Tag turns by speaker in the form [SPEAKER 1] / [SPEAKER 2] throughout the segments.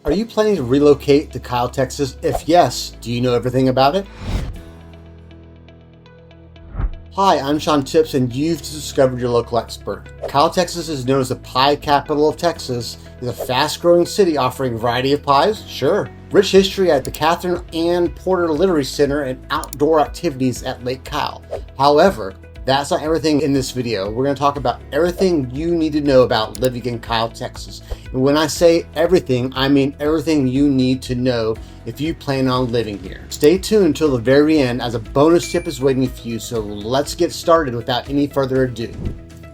[SPEAKER 1] Are you planning to relocate to Kyle, Texas? If yes, do you know everything about it? Hi, I'm Sean Tips, and you've discovered your local expert. Kyle, Texas is known as the pie capital of Texas. It's a fast-growing city offering a variety of pies, sure. Rich history at the Catherine Ann Porter Literary Center and outdoor activities at Lake Kyle. However, that's not everything in this video. We're going to talk about everything you need to know about living in Kyle, Texas. And when I say everything, I mean everything you need to know if you plan on living here. Stay tuned until the very end as a bonus tip is waiting for you. So let's get started without any further ado.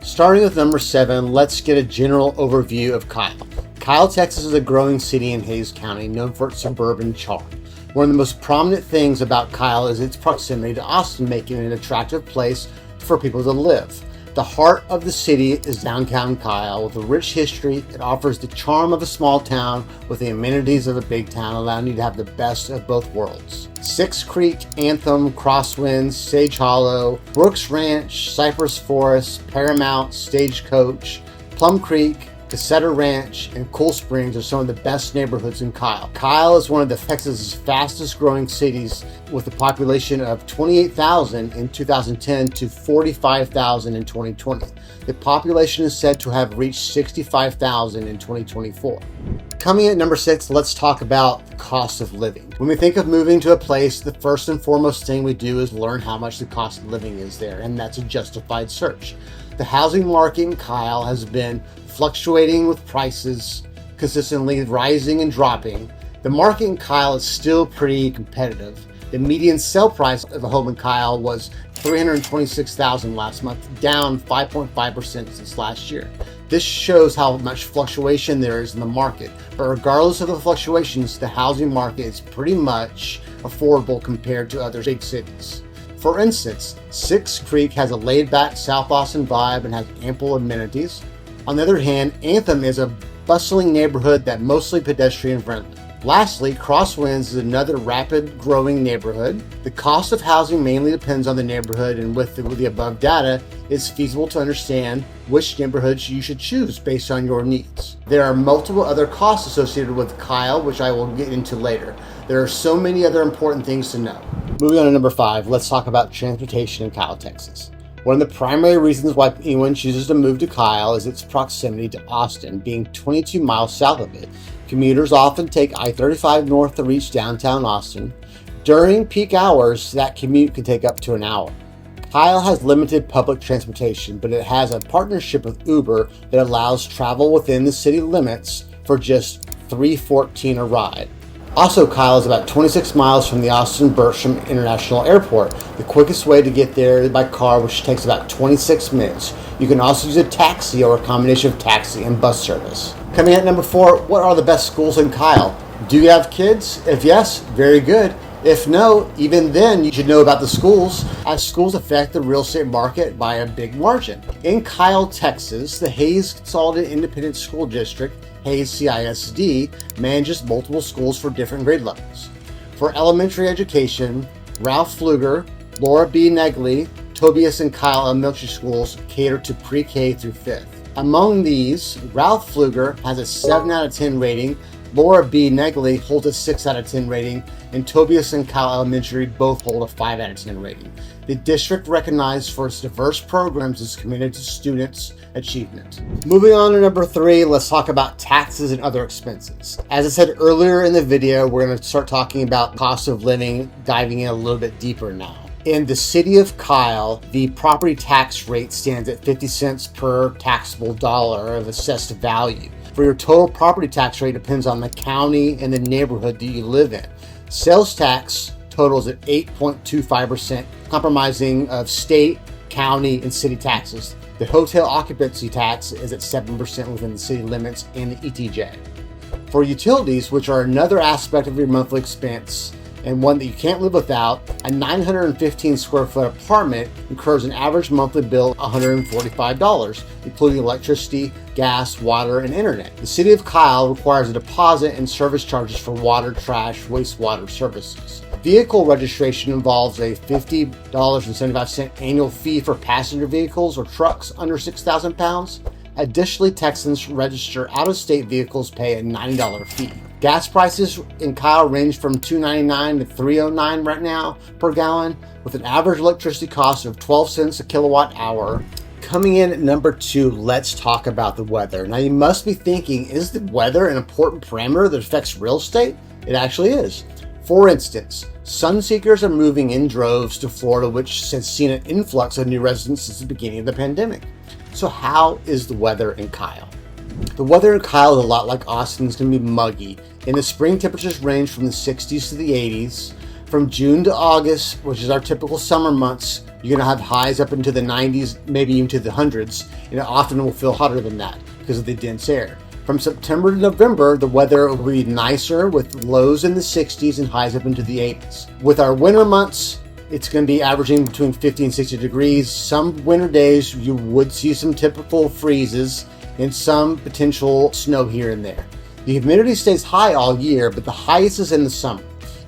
[SPEAKER 1] Starting with number 7, let's get a general overview of Kyle. Kyle, Texas is a growing city in Hays County known for its suburban charm. One of the most prominent things about Kyle is its proximity to Austin, making it an attractive place for people to live. The heart of the city is downtown Kyle. With a rich history, it offers the charm of a small town with the amenities of a big town, allowing you to have the best of both worlds. Six Creek, Anthem, Crosswinds, Sage Hollow, Brooks Ranch, Cypress Forest, Paramount, Stagecoach, Plum Creek, Casetta Ranch, and Cool Springs are some of the best neighborhoods in Kyle. Kyle is one of the Texas's fastest growing cities, with a population of 28,000 in 2010 to 45,000 in 2020. The population is said to have reached 65,000 in 2024. Coming at number 6, let's talk about the cost of living. When we think of moving to a place, the first and foremost thing we do is learn how much the cost of living is there, and that's a justified search. The housing market in Kyle has been fluctuating with prices consistently rising and dropping. The market in Kyle is still pretty competitive. The median sale price of a home in Kyle was $326,000 last month, down 5.5% since last year. This shows how much fluctuation there is in the market. But regardless of the fluctuations, the housing market is pretty much affordable compared to other big cities. For instance, Six Creek has a laid-back South Austin vibe and has ample amenities. On the other hand, Anthem is a bustling neighborhood that's mostly pedestrian friendly. Lastly, Crosswinds is another rapid growing neighborhood. The cost of housing mainly depends on the neighborhood, and with the above data, it's feasible to understand which neighborhoods you should choose based on your needs. There are multiple other costs associated with Kyle, which I will get into later. There are so many other important things to know. Moving on to number 5, let's talk about transportation in Kyle, Texas. One of the primary reasons why anyone chooses to move to Kyle is its proximity to Austin, being 22 miles south of it. Commuters often take I-35 north to reach downtown Austin. During peak hours, that commute can take up to an hour. Kyle has limited public transportation, but it has a partnership with Uber that allows travel within the city limits for just $3.14 a ride. Also, Kyle is about 26 miles from the Austin-Bergstrom International Airport. The quickest way to get there is by car, which takes about 26 minutes. You can also use a taxi or a combination of taxi and bus service. Coming at number 4, what are the best schools in Kyle? Do you have kids? If yes, very good. If no, even then you should know about the schools, as schools affect the real estate market by a big margin. In Kyle, Texas, the Hays Consolidated Independent School District, Hays CISD, manages multiple schools for different grade levels. For elementary education, Ralph Pfluger, Laura B. Negley, Tobias and Kyle Elementary Schools cater to pre-K through 5th. Among these, Ralph Pfluger has a 7 out of 10 rating, Laura B. Negley holds a 6 out of 10 rating, and Tobias and Kyle Elementary both hold a 5 out of 10 rating. The district, recognized for its diverse programs, is committed to students' achievement. Moving on to number 3, let's talk about taxes and other expenses. As I said earlier in the video, we're going to start talking about cost of living, diving in a little bit deeper now. In the city of Kyle, the property tax rate stands at 50 cents per taxable dollar of assessed value. For your total property tax rate depends on the county and the neighborhood that you live in. Sales tax totals at 8.25%, comprising of state, county, and city taxes. The hotel occupancy tax is at 7% within the city limits and the ETJ. For utilities, which are another aspect of your monthly expense and one that you can't live without, a 915 square foot apartment incurs an average monthly bill of $145, including electricity, gas, water, and internet. The city of Kyle requires a deposit and service charges for water, trash, wastewater services. Vehicle registration involves a $50.75 annual fee for passenger vehicles or trucks under 6,000 pounds. Additionally, Texans register out-of-state vehicles pay a $90 fee. Gas prices in Kyle range from $2.99 to $3.09 right now per gallon, with an average electricity cost of 12 cents a kilowatt hour. Coming in at number 2, let's talk about the weather. Now you must be thinking, is the weather an important parameter that affects real estate? It actually is. For instance, sun seekers are moving in droves to Florida, which has seen an influx of new residents since the beginning of the pandemic. So how is the weather in Kyle? The weather in Kyle is a lot like Austin. It's going to be muggy. In the spring, temperatures range from the 60s to the 80s. From June to August, which is our typical summer months, you're going to have highs up into the 90s, maybe even to the hundreds, and it often will feel hotter than that because of the dense air. From September to November, the weather will be nicer with lows in the 60s and highs up into the 80s. With our winter months, it's going to be averaging between 50 and 60 degrees. Some winter days, you would see some typical freezes and some potential snow here and there. The humidity stays high all year, but the highest is in the summer.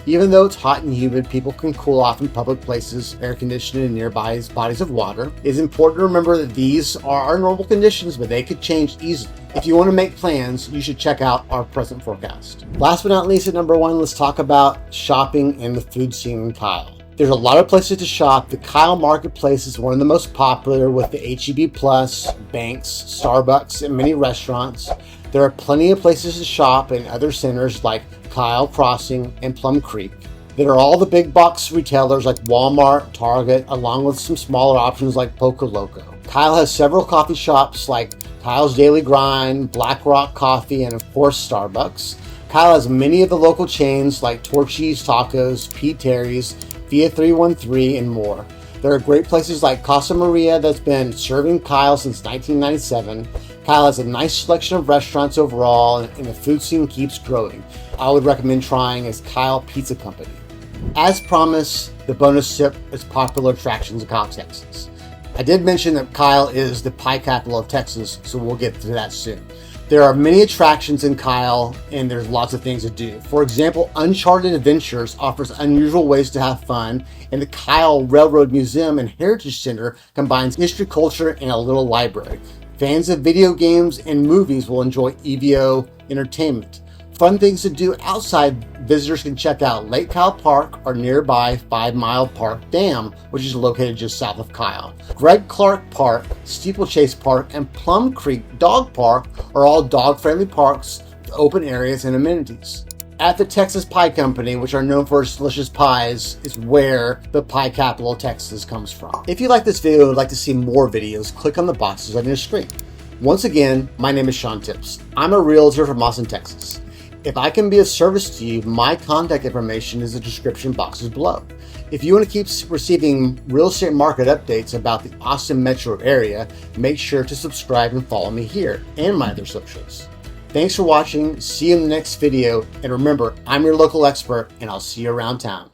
[SPEAKER 1] Even though it's hot and humid, people can cool off in public places, air conditioning, and nearby bodies of water. It is important to remember that these are our normal conditions, but they could change easily. If you want to make plans, you should check out our present forecast. Last but not least, at number 1, let's talk about shopping and the food scene in Kyle. There's a lot of places to shop. The Kyle Marketplace is one of the most popular with the H-E-B Plus, banks, Starbucks, and many restaurants. There are plenty of places to shop in other centers like Kyle Crossing and Plum Creek. There are all the big box retailers like Walmart, Target, along with some smaller options like Poco Loco. Kyle has several coffee shops like Kyle's Daily Grind, Black Rock Coffee, and of course Starbucks. Kyle has many of the local chains like Torchy's Tacos, P. Terry's, Via 313, and more. There are great places like Casa Maria that's been serving Kyle since 1997. Kyle has a nice selection of restaurants overall, and the food scene keeps growing. I would recommend trying is Kyle Pizza Company. As promised, the bonus tip is popular attractions in Kyle, Texas. I did mention that Kyle is the pie capital of Texas, so we'll get to that soon. There are many attractions in Kyle, and there's lots of things to do. For example, Uncharted Adventures offers unusual ways to have fun, and the Kyle Railroad Museum and Heritage Center combines history, culture, and a little library. Fans of video games and movies will enjoy EVO Entertainment. Fun things to do outside, visitors can check out Lake Kyle Park or nearby 5 Mile Park Dam, which is located just south of Kyle. Greg Clark Park, Steeplechase Park, and Plum Creek Dog Park are all dog-friendly parks with open areas and amenities. At the Texas Pie Company, which are known for its delicious pies, is where the pie capital of Texas comes from. If you like this video and would like to see more videos, click on the boxes on your screen. Once again, my name is Sean Tips. I'm a realtor from Austin, Texas. If I can be of service to you, my contact information is in the description boxes below. If you want to keep receiving real estate market updates about the Austin metro area, make sure to subscribe and follow me here and my other socials. Thanks for watching. See you in the next video. And remember, I'm your local expert, and I'll see you around town.